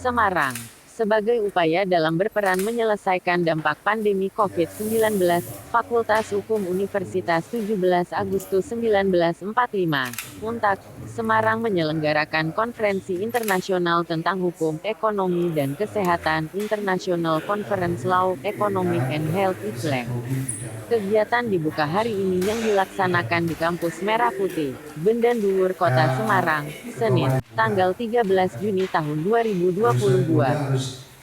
Semarang. Sebagai upaya dalam berperan menyelesaikan dampak pandemi COVID-19, Fakultas Hukum Universitas 17 Agustus 1945, Untak, Semarang menyelenggarakan konferensi internasional tentang hukum, ekonomi dan kesehatan International Conference Law, Economic and Health Islam. Kegiatan dibuka hari ini yang dilaksanakan di Kampus Merah Putih, Benda Dhuwur Kota Semarang, Senin, tanggal 13 Juni tahun 2022.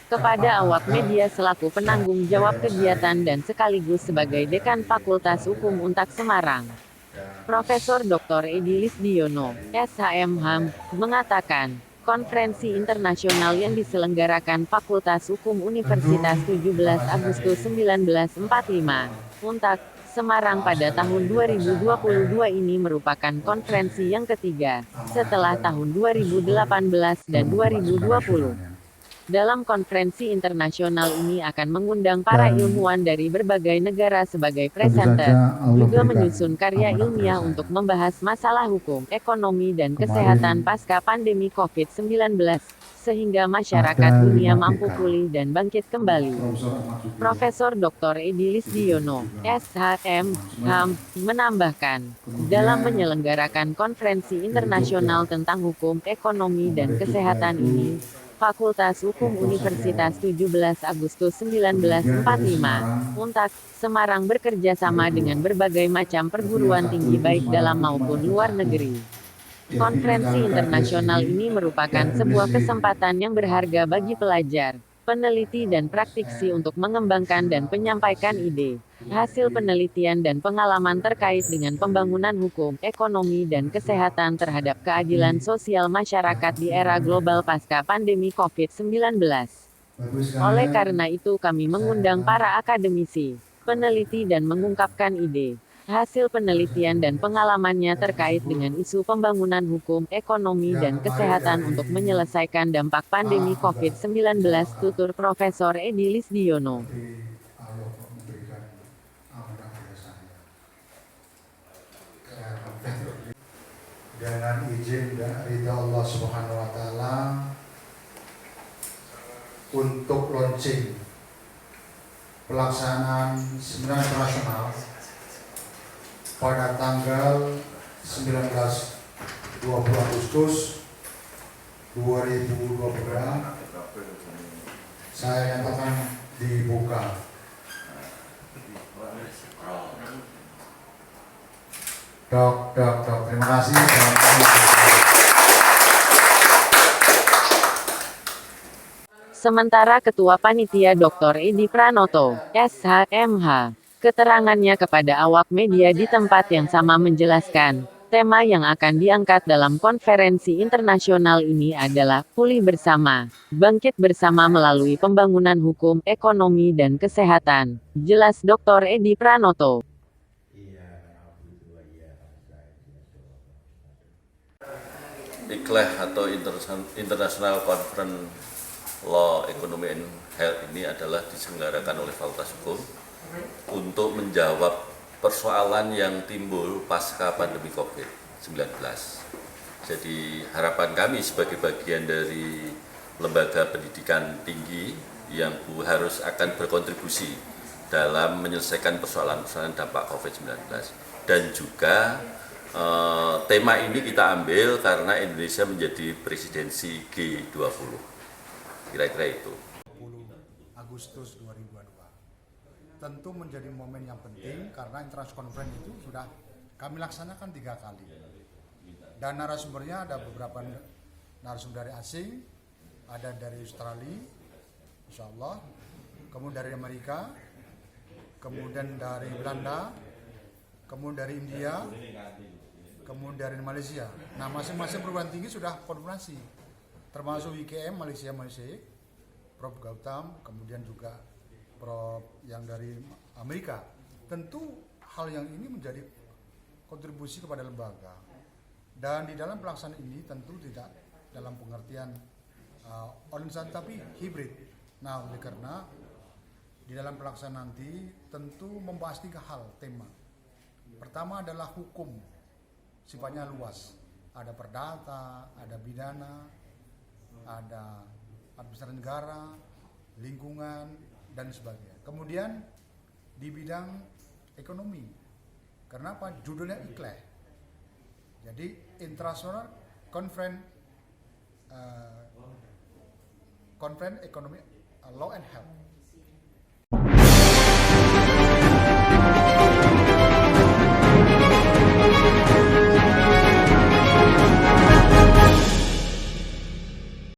Kepada awak media selaku penanggung jawab kegiatan dan sekaligus sebagai Dekan Fakultas Hukum Untak Semarang, Profesor Dr. Edi Lisdiono, SHM, mengatakan, konferensi internasional yang diselenggarakan Fakultas Hukum Universitas 17 Agustus 1945, Untak, Semarang pada tahun 2022 ini merupakan konferensi yang ketiga, setelah tahun 2018 dan 2020. Dalam konferensi internasional ini akan mengundang para ilmuwan dari berbagai negara sebagai presenter, juga menyusun karya ilmiah untuk membahas masalah hukum, ekonomi dan kesehatan pasca pandemi COVID-19, sehingga masyarakat dunia mampu pulih dan bangkit kembali. Profesor Dr. Edi Lisdiono, SHM, menambahkan, dalam menyelenggarakan konferensi internasional tentang hukum, ekonomi dan kesehatan ini, Fakultas Hukum Universitas 17 Agustus 1945, Untak, Semarang bekerja sama dengan berbagai macam perguruan tinggi baik dalam maupun luar negeri. Konferensi internasional ini merupakan sebuah kesempatan yang berharga bagi pelajar, peneliti dan praktisi untuk mengembangkan dan menyampaikan ide, hasil penelitian dan pengalaman terkait dengan pembangunan hukum, ekonomi dan kesehatan terhadap keadilan sosial masyarakat di era global pasca pandemi COVID-19. Oleh karena itu kami mengundang para akademisi, peneliti dan mengungkapkan ide, hasil penelitian dan pengalamannya terkait dengan isu pembangunan hukum, ekonomi dan kesehatan untuk menyelesaikan dampak pandemi COVID-19, tutur Profesor Edi Lisdiono. Dengan izin dan ridha Allah Subhanahu wa taala untuk launching pelaksanaan seminar internasional pada tanggal 19-20 Agustus 2022, saya nyatakan dibuka. Dok, terima kasih. Sementara Ketua Panitia Dr. Edi Pranoto, SHMH, keterangannya kepada awak media di tempat yang sama menjelaskan, tema yang akan diangkat dalam konferensi internasional ini adalah pulih bersama, bangkit bersama melalui pembangunan hukum, ekonomi dan kesehatan. Jelas Dr. Edi Pranoto. ICLEH atau International Conference Law, Economy and Health ini adalah diselenggarakan oleh Fakultas Hukum untuk menjawab persoalan yang timbul pasca pandemi COVID-19. Jadi harapan kami sebagai bagian dari lembaga pendidikan tinggi yang harus akan berkontribusi dalam menyelesaikan persoalan-persoalan dampak COVID-19 dan juga tema ini kita ambil karena Indonesia menjadi presidensi G20. Kira-kira itu. 20 Agustus 2022. Tentu menjadi momen yang penting karena International Conference itu sudah kami laksanakan 3 kali. Dan narasumbernya ada beberapa narasumber dari asing, ada dari Australia, insya Allah, kemudian dari Amerika, kemudian dari Belanda, kemudian dari India, kemudian dari Malaysia. Nah, masing-masing perguruan tinggi sudah konfirmasi, termasuk IKM Malaysia, Prof. Gautam, kemudian juga Prof. yang dari Amerika. Tentu hal yang ini menjadi kontribusi kepada lembaga. Dan di dalam pelaksanaan ini tentu tidak dalam pengertian online tapi hibrid. Nah, oleh karena di dalam pelaksanaan nanti tentu membahas 3 hal tema. Pertama adalah hukum, sifatnya luas. Ada perdata, ada pidana, ada administrasi negara, lingkungan, dan sebagainya. Kemudian di bidang ekonomi, karena apa? Judulnya ICLEH. Jadi International Conference Economic Law and Health.